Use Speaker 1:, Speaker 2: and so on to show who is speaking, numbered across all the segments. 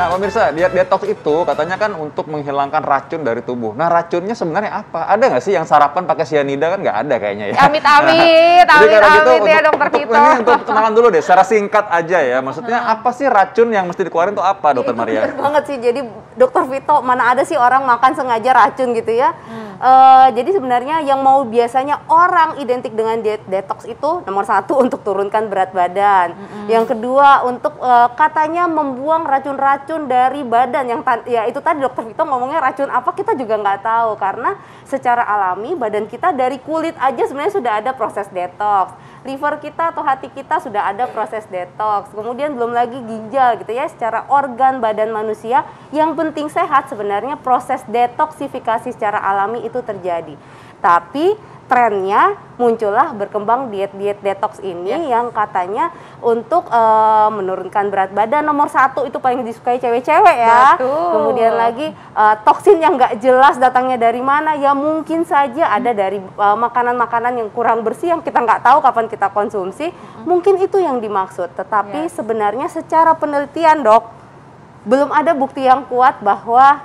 Speaker 1: Nah, pemirsa, diet detox itu katanya kan untuk menghilangkan racun dari tubuh. Nah, racunnya sebenarnya apa? Ada nggak sih yang sarapan pakai cyanida? Kan nggak ada kayaknya ya.
Speaker 2: Amit-amit, amit-amit ya dokter Vito.
Speaker 1: Ini untuk kenalan dulu deh, secara singkat aja ya. Maksudnya apa sih racun yang mesti dikeluarin itu apa, dokter Maria?
Speaker 3: Bener banget sih, jadi dokter Vito, mana ada sih orang makan sengaja racun gitu ya. Jadi sebenarnya yang mau biasanya orang identik dengan diet detox itu nomor 1 untuk turunkan berat badan. Yang kedua untuk katanya membuang racun-racun dari badan yang ya itu tadi dokter Vito ngomongnya racun apa kita juga nggak tahu karena secara alami badan kita dari kulit aja sebenarnya sudah ada proses detox. Liver kita atau hati kita sudah ada proses detox. Kemudian belum lagi ginjal gitu ya, secara organ badan manusia yang penting sehat sebenarnya proses detoksifikasi secara alami itu terjadi. Tapi trennya muncullah berkembang diet-diet detox ini yang katanya untuk menurunkan berat badan. Nomor 1 itu paling disukai cewek-cewek ya.
Speaker 2: Betul.
Speaker 3: Kemudian lagi toksin yang nggak jelas datangnya dari mana, ya mungkin saja ada dari makanan-makanan yang kurang bersih yang kita nggak tahu kapan kita konsumsi. Mungkin itu yang dimaksud. Tetapi sebenarnya secara penelitian dok, belum ada bukti yang kuat bahwa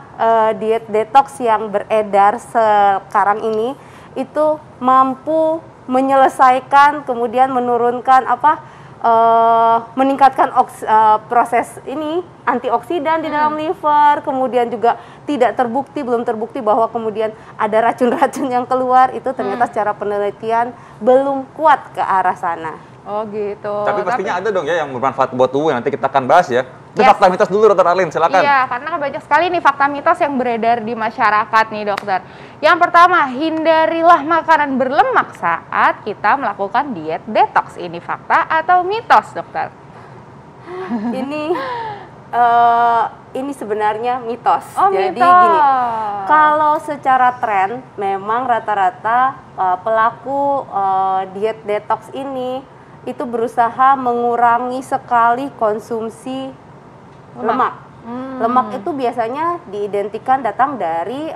Speaker 3: diet detox yang beredar sekarang ini itu mampu menyelesaikan kemudian menurunkan meningkatkan proses ini antioksidan di dalam liver, kemudian juga belum terbukti bahwa kemudian ada racun-racun yang keluar, itu ternyata secara penelitian belum kuat ke arah sana.
Speaker 2: Oh gitu.
Speaker 1: Tapi pastinya ada dong ya yang bermanfaat buat tubuh, nanti kita akan bahas ya. Itu fakta mitos dulu dokter Arlin, silakan.
Speaker 2: Iya, karena banyak sekali nih fakta mitos yang beredar di masyarakat nih dokter. Yang pertama, hindarilah makanan berlemak saat kita melakukan diet detox. Ini fakta atau mitos dokter?
Speaker 3: Ini sebenarnya mitos.
Speaker 2: Oh,
Speaker 3: jadi
Speaker 2: mitos.
Speaker 3: gini, kalau secara tren memang rata-rata pelaku diet detox ini itu berusaha mengurangi sekali konsumsi lemak. Lemak itu biasanya diidentikan datang dari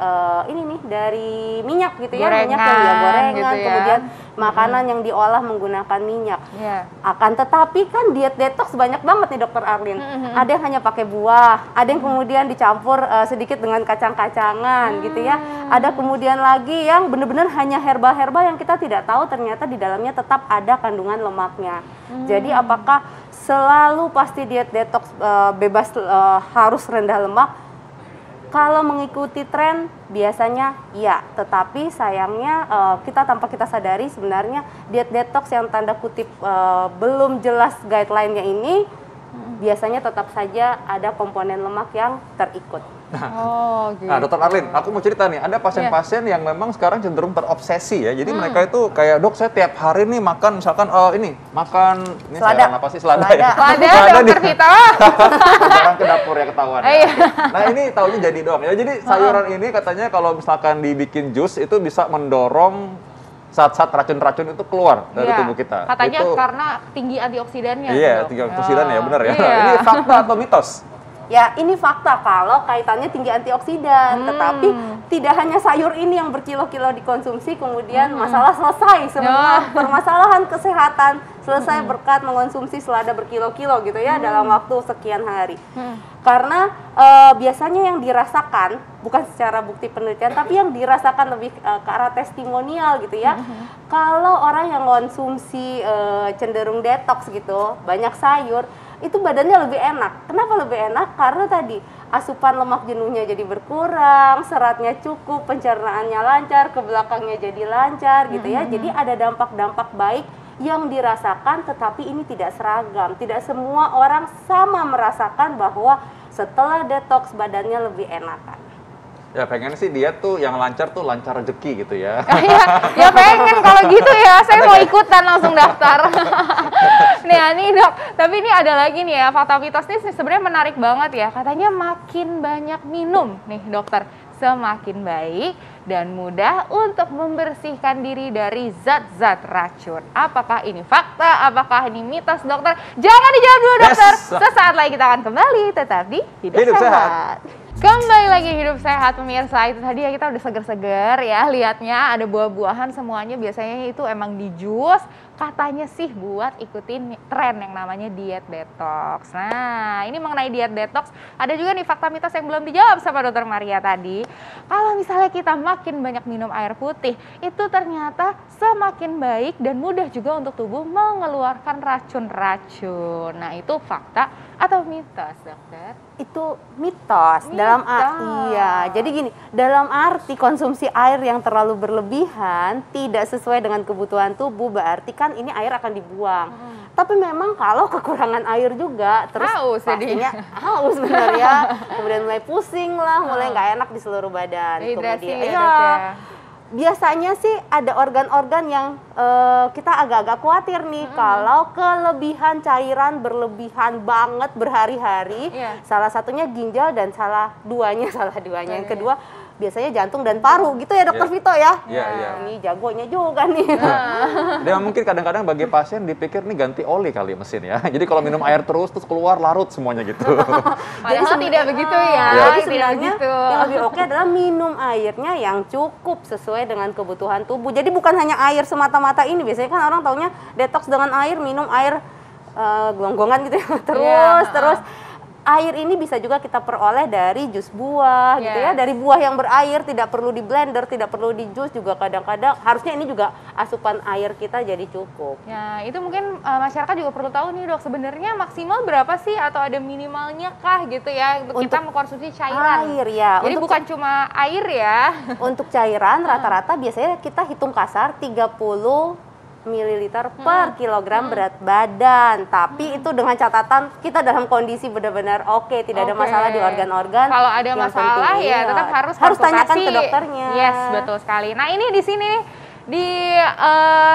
Speaker 3: dari minyak gitu ya, minyak yang gorengan,
Speaker 2: gitu ya.
Speaker 3: kemudian makanan yang diolah menggunakan minyak. Akan tetapi kan diet detox banyak banget nih dokter Arlin. Ada yang hanya pakai buah, ada yang kemudian dicampur sedikit dengan kacang-kacangan gitu ya. Ada kemudian lagi yang benar-benar hanya herbal-herbal yang kita tidak tahu ternyata di dalamnya tetap ada kandungan lemaknya. Jadi apakah selalu pasti diet detox bebas harus rendah lemak? Kalau mengikuti tren biasanya iya, tetapi sayangnya tanpa kita sadari sebenarnya diet detox yang tanda kutip belum jelas guideline-nya ini biasanya tetap saja ada komponen lemak yang terikut.
Speaker 2: Gitu.
Speaker 1: Nah, dokter Arlin, aku mau cerita nih, ada pasien-pasien yang memang sekarang cenderung terobsesi ya. Jadi mereka itu kayak, dok saya tiap hari nih makan misalkan makan ini
Speaker 3: selada.
Speaker 1: apa sih selada ya?
Speaker 2: Selada dokter Vito.
Speaker 1: Sekarang ke dapur ya ketahuan. Nah, ini taunya jadi doang ya. Jadi sayuran ini katanya kalau misalkan dibikin jus itu bisa mendorong saat racun-racun itu keluar dari tubuh kita.
Speaker 2: Katanya
Speaker 1: itu,
Speaker 2: karena tinggi antioksidannya.
Speaker 1: Iya, tinggi antioksidan ya, benar ya.
Speaker 2: Iya.
Speaker 1: Ini fakta atau mitos?
Speaker 3: Ya, ini fakta kalau kaitannya tinggi antioksidan, tetapi tidak hanya sayur ini yang berkilo-kilo dikonsumsi kemudian masalah selesai, semua permasalahan kesehatan selesai berkat mengonsumsi selada berkilo-kilo gitu ya dalam waktu sekian hari. Karena biasanya yang dirasakan bukan secara bukti penelitian tapi yang dirasakan lebih ke arah testimonial gitu ya. Kalau orang yang konsumsi cenderung detox gitu, banyak sayur, itu badannya lebih enak. Kenapa lebih enak? Karena tadi asupan lemak jenuhnya jadi berkurang, seratnya cukup, pencernaannya lancar, ke belakangnya jadi lancar gitu ya. Jadi ada dampak-dampak baik yang dirasakan, tetapi ini tidak seragam. Tidak semua orang sama merasakan bahwa setelah detox badannya lebih enakan.
Speaker 1: Ya pengen sih dia tuh yang lancar rezeki gitu ya.
Speaker 2: Ya pengen kalau gitu ya, saya mau ikutan langsung daftar. Nih dok, tapi ini ada lagi nih ya, fakta mitos ini sebenarnya menarik banget ya. Katanya makin banyak minum nih dokter, semakin baik dan mudah untuk membersihkan diri dari zat-zat racun. Apakah ini fakta? Apakah ini mitos dokter? Jangan dijawab dulu dokter. Sesaat lagi kita akan kembali, tetap di Hidup Sehat. Kembali lagi Hidup Sehat pemirsa. Itu tadi ya kita udah seger-seger ya lihatnya, ada buah-buahan semuanya biasanya itu emang di jus. katanya sih buat ikutin tren yang namanya diet detox. Nah, ini mengenai diet detox, ada juga nih fakta mitos yang belum dijawab sama Dokter Maria tadi. Kalau misalnya kita makin banyak minum air putih, itu ternyata semakin baik dan mudah juga untuk tubuh mengeluarkan racun-racun. Nah, itu fakta atau mitos, dokter?
Speaker 3: Itu mitos. Iya, jadi gini, dalam arti konsumsi air yang terlalu berlebihan tidak sesuai dengan kebutuhan tubuh, berarti kan ini air akan dibuang. Tapi memang kalau kekurangan air juga, terus
Speaker 2: haus
Speaker 3: pastinya haus benar ya. Kemudian mulai pusing lah, mulai nggak enak di seluruh badan.
Speaker 2: Dehidrasi
Speaker 3: Kemudian
Speaker 2: ya.
Speaker 3: Biasanya sih ada organ-organ yang kita agak-agak khawatir nih kalau kelebihan cairan berlebihan banget berhari-hari. Salah satunya ginjal dan salah duanya. Yang kedua biasanya jantung dan paru gitu ya Dokter Vito ya. Ini jagonya juga nih.
Speaker 1: Dia mungkin kadang-kadang bagi pasien dipikir nih ganti oli kali mesin ya. Jadi kalau minum air terus keluar larut semuanya gitu.
Speaker 2: Padahal tidak begitu ya.
Speaker 3: Jadi sebenarnya yang lebih oke adalah minum airnya yang cukup sesuai dengan kebutuhan tubuh. Jadi bukan hanya air semata-mata ini. Biasanya kan orang taunya detox dengan air, minum air gelonggongan gitu ya. Terus air ini bisa juga kita peroleh dari jus buah gitu ya, dari buah yang berair, tidak perlu di blender, tidak perlu di jus juga kadang-kadang. Harusnya ini juga asupan air kita jadi cukup.
Speaker 2: Ya, itu mungkin masyarakat juga perlu tahu nih dok, sebenarnya maksimal berapa sih atau ada minimalnya kah gitu ya untuk kita mengkonsumsi cairan?
Speaker 3: Air ya.
Speaker 2: Jadi bukan cuma air ya.
Speaker 3: Untuk cairan rata-rata biasanya kita hitung kasar 30 mililiter per kilogram berat badan, tapi itu dengan catatan kita dalam kondisi benar-benar oke, tidak ada masalah di organ-organ.
Speaker 2: Kalau ada masalah ya tetap harus
Speaker 3: tanyakan ke dokternya.
Speaker 2: Yes, betul sekali. Nah, ini di sini di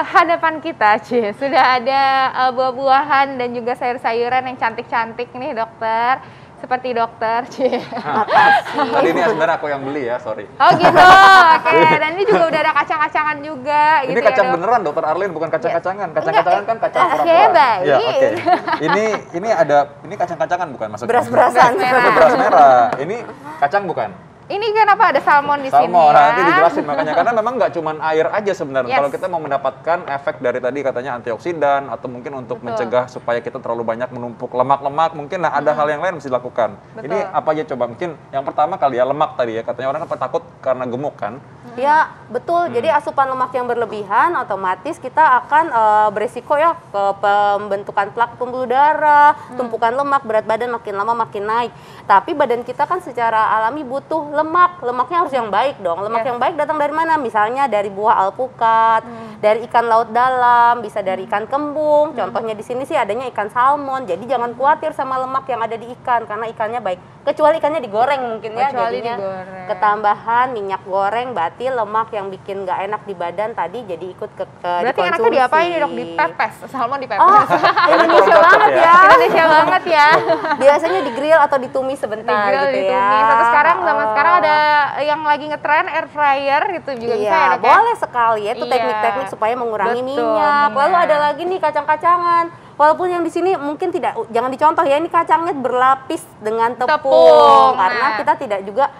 Speaker 2: hadapan kita sudah ada buah-buahan dan juga sayur-sayuran yang cantik-cantik nih dokter. Seperti dokter,
Speaker 3: makasih.
Speaker 1: Tadi ini sebenarnya aku yang beli ya, sorry.
Speaker 2: Oh gitu, oke. Dan ini juga udah ada kacang-kacangan juga.
Speaker 1: Ini
Speaker 2: gitu
Speaker 1: kacang
Speaker 2: ya,
Speaker 1: beneran, Dokter Arlin, bukan kacang-kacangan. Kacang-kacangan kan kacang
Speaker 2: Oke, baik.
Speaker 1: Ya, oke. Ini kacang-kacangan bukan maksudnya?
Speaker 3: Beras-berasan.
Speaker 1: Beras merah. Ini kacang bukan?
Speaker 2: Ini kenapa ada salmon di sini
Speaker 1: Salmon,
Speaker 2: ya?
Speaker 1: nanti dijelasin makanya. Karena memang nggak cuma air aja sebenarnya. Kalau kita mau mendapatkan efek dari tadi katanya antioksidan atau mungkin untuk mencegah supaya kita terlalu banyak menumpuk lemak-lemak, mungkin ada hal yang lain mesti dilakukan. Ini apa aja coba? Mungkin yang pertama kali ya lemak tadi ya. Katanya orang kan takut karena gemuk kan?
Speaker 3: Ya, betul. Jadi asupan lemak yang berlebihan otomatis kita akan beresiko ya ke pembentukan plak pembuluh darah, tumpukan lemak, berat badan makin lama makin naik. Tapi badan kita kan secara alami butuh lemak. Lemaknya harus yang baik dong. Lemak yang baik datang dari mana? Misalnya dari buah alpukat, dari ikan laut dalam, bisa dari ikan kembung. Contohnya di sini sih adanya ikan salmon. Jadi jangan khawatir sama lemak yang ada di ikan karena ikannya baik. Kecuali ikannya digoreng mungkin ya, jadinya ketambahan minyak goreng, berarti lemak yang bikin nggak enak di badan tadi jadi ikut ke
Speaker 2: berarti enaknya diapain nih dok? Dipepes? Salmon dipepes?
Speaker 3: Oh, Indonesia banget ya.
Speaker 2: Indonesia banget ya.
Speaker 3: Biasanya digrill atau ditumis sebentar gitu ya.
Speaker 2: Atau sekarang zaman sekarang ada yang lagi ngetren air fryer gitu juga bisa ya dok ya?
Speaker 3: Boleh sekali ya, itu teknik-teknik supaya mengurangi minyak. Lalu ada lagi nih kacang-kacangan. Walaupun yang di sini mungkin tidak, jangan dicontoh ya, ini kacangnya berlapis dengan tepung. Karena kita tidak juga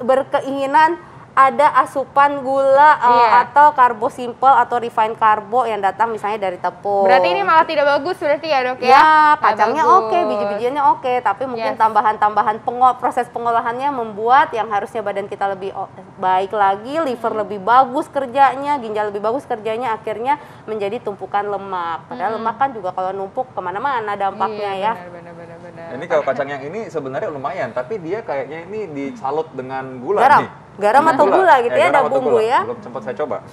Speaker 3: berkeinginan ada asupan gula atau karbo simple atau refined karbo yang datang misalnya dari tepung.
Speaker 2: Berarti ini malah tidak bagus berarti ya dok ya?
Speaker 3: Ya, kacangnya oke, biji-bijiannya oke, tapi mungkin tambahan-tambahan proses pengolahannya membuat yang harusnya badan kita lebih baik lagi, liver lebih bagus kerjanya, ginjal lebih bagus kerjanya, akhirnya menjadi tumpukan lemak. Padahal lemak kan juga kalau numpuk kemana-mana dampaknya ya.
Speaker 2: Benar.
Speaker 1: Ini kalau kacang yang ini sebenarnya lumayan, tapi dia kayaknya ini disalut dengan gula nih.
Speaker 3: Garam atau gula gitu ya, ada bumbu ya.
Speaker 1: Belum sempat saya coba.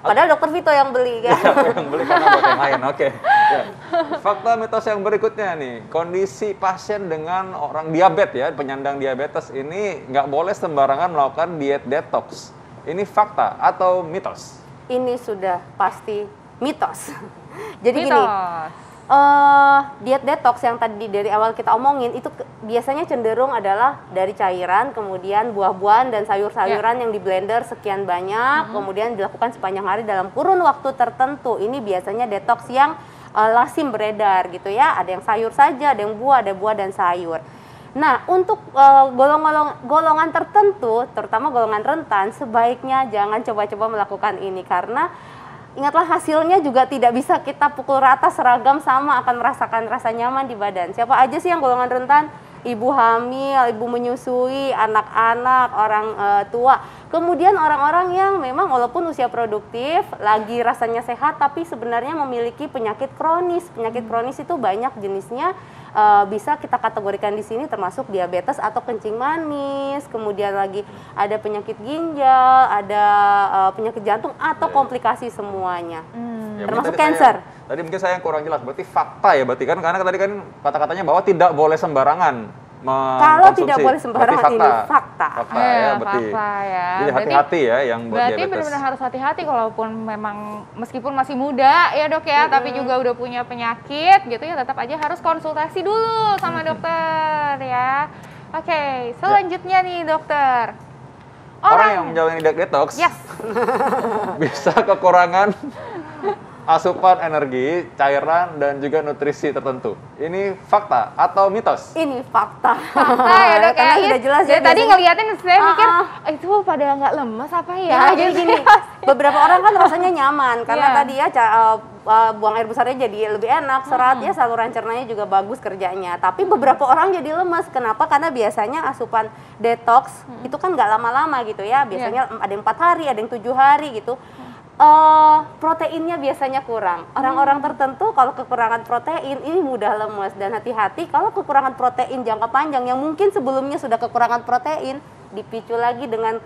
Speaker 3: Padahal Dokter Vito yang beli kan.
Speaker 1: Yang beli karena buat yang lain, oke. Ya. Fakta mitos yang berikutnya nih, kondisi pasien dengan orang diabetes ya, penyandang diabetes ini nggak boleh sembarangan melakukan diet detox. Ini fakta atau mitos?
Speaker 3: Ini sudah pasti mitos. Jadi gini, diet detox yang tadi dari awal kita omongin itu biasanya cenderung adalah dari cairan, kemudian buah-buahan dan sayur-sayuran yang di blender sekian banyak, kemudian dilakukan sepanjang hari dalam kurun waktu tertentu. Ini biasanya detox yang lazim beredar gitu ya. Ada yang sayur saja, ada yang buah, ada buah dan sayur. Nah, untuk golongan tertentu, terutama golongan rentan, sebaiknya jangan coba-coba melakukan ini karena ingatlah hasilnya juga tidak bisa kita pukul rata seragam sama, akan merasakan rasa nyaman di badan. Siapa aja sih yang golongan rentan? Ibu hamil, ibu menyusui, anak-anak, orang tua. Kemudian orang-orang yang memang walaupun usia produktif, lagi rasanya sehat, tapi sebenarnya memiliki penyakit kronis. Penyakit kronis itu banyak jenisnya, bisa kita kategorikan di sini termasuk diabetes atau kencing manis. Kemudian lagi ada penyakit ginjal, ada penyakit jantung atau komplikasi semuanya.
Speaker 1: Ya,
Speaker 3: termasuk cancer.
Speaker 1: Tadi mungkin saya yang kurang jelas, berarti fakta ya berarti kan, karena tadi kan kata-katanya bahwa tidak boleh sembarangan mengkonsumsi.
Speaker 3: Kalau tidak boleh sembarangan
Speaker 1: fakta.
Speaker 3: ini fakta.
Speaker 1: Fakta ya, berarti.
Speaker 2: Fakta ya.
Speaker 1: Jadi hati-hati ya yang buat
Speaker 2: berarti
Speaker 1: diabetes.
Speaker 2: benar-benar harus hati-hati kalaupun memang meskipun masih muda ya dok ya, tapi juga udah punya penyakit gitu ya, tetap aja harus konsultasi dulu sama dokter ya. Oke, selanjutnya nih dokter.
Speaker 1: Orang yang menjalani diet detox
Speaker 2: Yes.
Speaker 1: bisa kekurangan asupan energi, cairan, dan juga nutrisi tertentu. Ini fakta atau mitos?
Speaker 3: Ini fakta.
Speaker 2: Fakta ya dok ya.
Speaker 3: Karena sudah jelas ya.
Speaker 2: Jadi tadi
Speaker 3: biasanya-
Speaker 2: ngeliatin saya mikir, itu pada nggak lemes apa ya?
Speaker 3: Ya, jadi gini, beberapa orang kan rasanya nyaman karena
Speaker 2: Iya.
Speaker 3: tadi ya buang air besarnya jadi lebih enak, seratnya, saluran cernanya juga bagus kerjanya. Tapi beberapa orang jadi lemes. Kenapa? Karena biasanya asupan detox itu kan nggak lama-lama gitu ya. Biasanya ada yang 4 hari, ada yang 7 hari gitu. Proteinnya biasanya kurang. Orang-orang tertentu kalau kekurangan protein ini mudah lemes, dan hati-hati kalau kekurangan protein jangka panjang yang mungkin sebelumnya sudah kekurangan protein, dipicu lagi dengan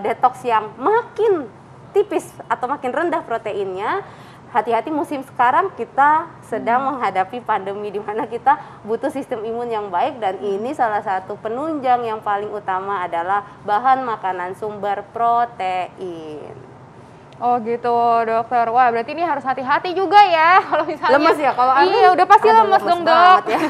Speaker 3: detox yang makin tipis atau makin rendah proteinnya. Hati-hati, musim sekarang kita sedang menghadapi pandemi di mana kita butuh sistem imun yang baik, dan ini salah satu penunjang yang paling utama adalah bahan makanan sumber protein.
Speaker 2: Oh gitu dokter. Wah berarti ini harus hati-hati juga ya kalau misalnya
Speaker 3: Lemes ya kalau Armin?
Speaker 2: Iya udah pasti
Speaker 3: Aduh,
Speaker 2: lemes dong dok.
Speaker 3: banget ya.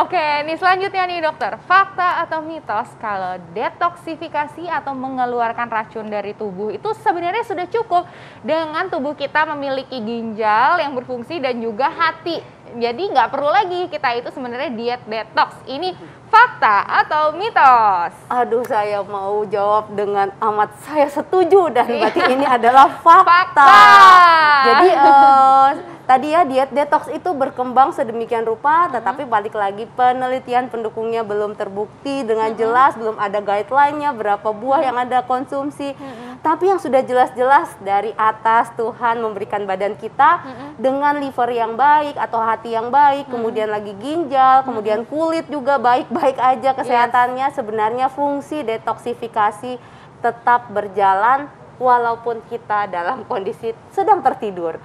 Speaker 2: Oke, nih selanjutnya nih dokter. Fakta atau mitos kalau detoksifikasi atau mengeluarkan racun dari tubuh itu sebenarnya sudah cukup dengan tubuh kita memiliki ginjal yang berfungsi dan juga hati. Jadi nggak perlu lagi kita itu sebenarnya diet detox. Ini fakta atau mitos?
Speaker 3: Aduh, saya mau jawab dengan amat saya setuju, dan berarti ini adalah fakta. Jadi tadi ya diet detox itu berkembang sedemikian rupa, tetapi balik lagi penelitian pendukungnya belum terbukti dengan jelas, belum ada guideline-nya berapa buah yang Anda konsumsi. Tapi yang sudah jelas-jelas dari atas Tuhan memberikan badan kita dengan liver yang baik atau hati yang baik, kemudian lagi ginjal, kemudian kulit juga baik-baik aja kesehatannya. Sebenarnya fungsi detoksifikasi tetap berjalan walaupun kita dalam kondisi sedang tertidur.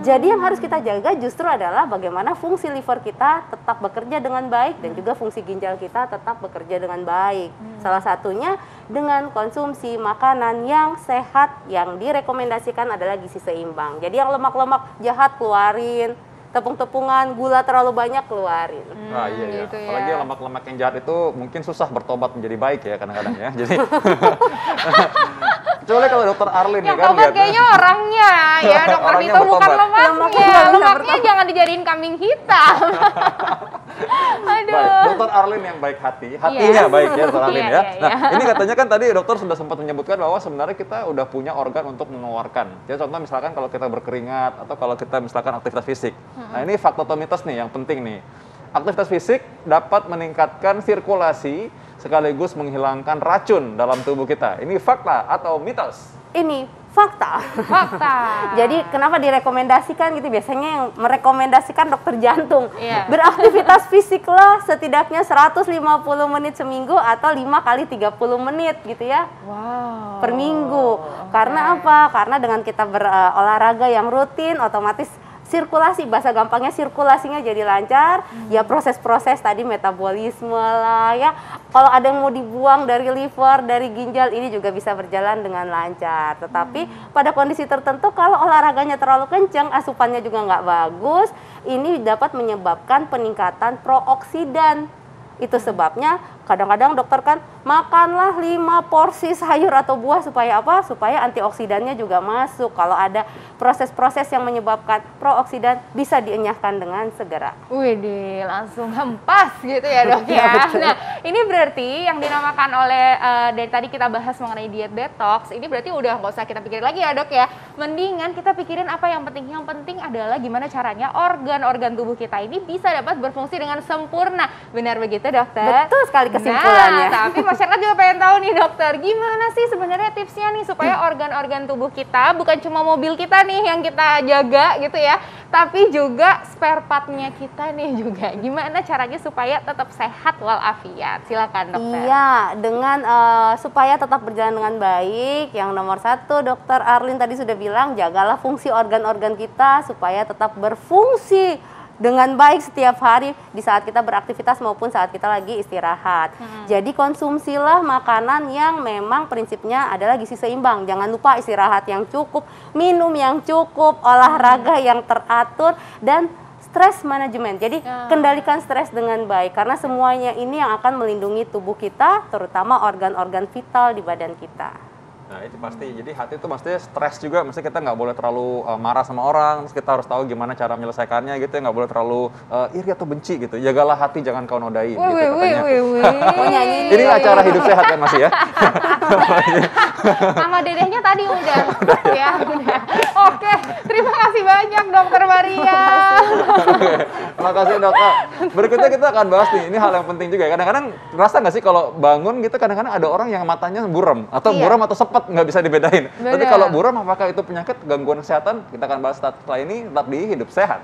Speaker 3: Jadi yang harus kita jaga justru adalah bagaimana fungsi liver kita tetap bekerja dengan baik dan juga fungsi ginjal kita tetap bekerja dengan baik. Salah satunya dengan konsumsi makanan yang sehat, yang direkomendasikan adalah gizi seimbang. Jadi yang lemak-lemak jahat keluarin, tepung-tepungan, gula terlalu banyak keluarin.
Speaker 1: Nah, iya ya.
Speaker 2: Gitu ya.
Speaker 1: Apalagi lemak-lemak yang jahat itu mungkin susah bertobat menjadi baik ya kadang-kadang ya. Jadi kecuali kalau dokter Arlin
Speaker 2: Yang
Speaker 1: ya kan
Speaker 2: tobat kayaknya orangnya ya dokter
Speaker 1: Orangnya
Speaker 2: Vito, bukan
Speaker 1: bertobat.
Speaker 2: lemaknya. Lemaknya jangan dijadiin kambing hitam. Aduh.
Speaker 1: Baik, dokter Arlin yang baik hati, hatinya baik ya dokter Arlin
Speaker 2: Iya,
Speaker 1: ya.
Speaker 2: iya,
Speaker 1: Nah,
Speaker 2: iya.
Speaker 1: ini katanya kan tadi dokter sudah sempat menyebutkan bahwa sebenarnya kita udah punya organ untuk mengeluarkan. Ya contoh misalkan kalau kita berkeringat atau kalau kita misalkan aktivitas fisik. Nah, ini fakta atau mitos nih yang penting nih. Aktivitas fisik dapat meningkatkan sirkulasi sekaligus menghilangkan racun dalam tubuh kita. Ini fakta atau mitos?
Speaker 3: Ini fakta.
Speaker 2: Fakta.
Speaker 3: Jadi kenapa direkomendasikan gitu? Biasanya yang merekomendasikan dokter jantung.
Speaker 2: Iya.
Speaker 3: Beraktivitas fisiklah setidaknya 150 menit seminggu atau 5 kali 30 menit gitu ya.
Speaker 2: Wow.
Speaker 3: Per minggu. Karena apa? Karena dengan kita berolahraga yang rutin, otomatis sirkulasi, bahasa gampangnya sirkulasinya jadi lancar. Ya proses-proses tadi metabolisme lah ya. Kalau ada yang mau dibuang dari liver, dari ginjal, ini juga bisa berjalan dengan lancar. Tetapi pada kondisi tertentu kalau olahraganya terlalu kencang, asupannya juga nggak bagus, ini dapat menyebabkan peningkatan prooksidan. Itu sebabnya kadang-kadang dokter kan makanlah 5 porsi sayur atau buah supaya apa? Supaya antioksidannya juga masuk. Kalau ada proses-proses yang menyebabkan prooksidan bisa dienyahkan dengan segera.
Speaker 2: Wih, langsung hempas gitu ya dok ya. Nah ini berarti yang dinamakan oleh dari tadi kita bahas mengenai diet detox, ini berarti udah nggak usah kita pikirin lagi ya dok ya. Mendingan kita pikirin apa yang penting. Yang penting adalah gimana caranya organ-organ tubuh kita ini bisa dapat berfungsi dengan sempurna. Benar begitu dokter?
Speaker 3: Betul sekali kesimpulannya.
Speaker 2: Nah, tapi masyarakat juga pengen tahu nih dokter, gimana sih sebenarnya tipsnya nih supaya organ-organ tubuh kita, bukan cuma mobil kita nih yang kita jaga gitu ya, tapi juga spare partnya kita nih juga. Gimana caranya supaya tetap sehat walafiat? Silakan dokter.
Speaker 3: Iya, dengan supaya tetap berjalan dengan baik, yang nomor 1 dokter Arlin tadi sudah bilang, jagalah fungsi organ-organ kita supaya tetap berfungsi dengan baik setiap hari di saat kita beraktivitas maupun saat kita lagi istirahat. Jadi konsumsilah makanan yang memang prinsipnya adalah gizi seimbang. Jangan lupa istirahat yang cukup, minum yang cukup, olahraga yang teratur, dan stress management. Jadi kendalikan stres dengan baik karena semuanya ini yang akan melindungi tubuh kita, terutama organ-organ vital di badan kita.
Speaker 1: Nah itu pasti, jadi hati itu maksudnya stres juga, maksudnya kita nggak boleh terlalu marah sama orang, terus kita harus tahu gimana cara menyelesaikannya gitu ya, nggak boleh terlalu iri atau benci gitu. Jagalah hati, jangan kau nodai gitu katanya. Ini acara hidup sehat kan masih ya?
Speaker 2: Sama dedehnya tadi udah. Ya, udah. Oke, terima kasih banyak Dokter Maria.
Speaker 1: Terima kasih dok. Berikutnya kita akan bahas nih, ini hal yang penting juga. Kadang-kadang rasa nggak sih kalau bangun gitu, kadang-kadang ada orang yang matanya buram atau buram atau sepet, nggak bisa dibedain. Tapi kalau buram apakah itu penyakit, gangguan kesehatan? Kita akan bahas setelah ini, tetap di Hidup Sehat.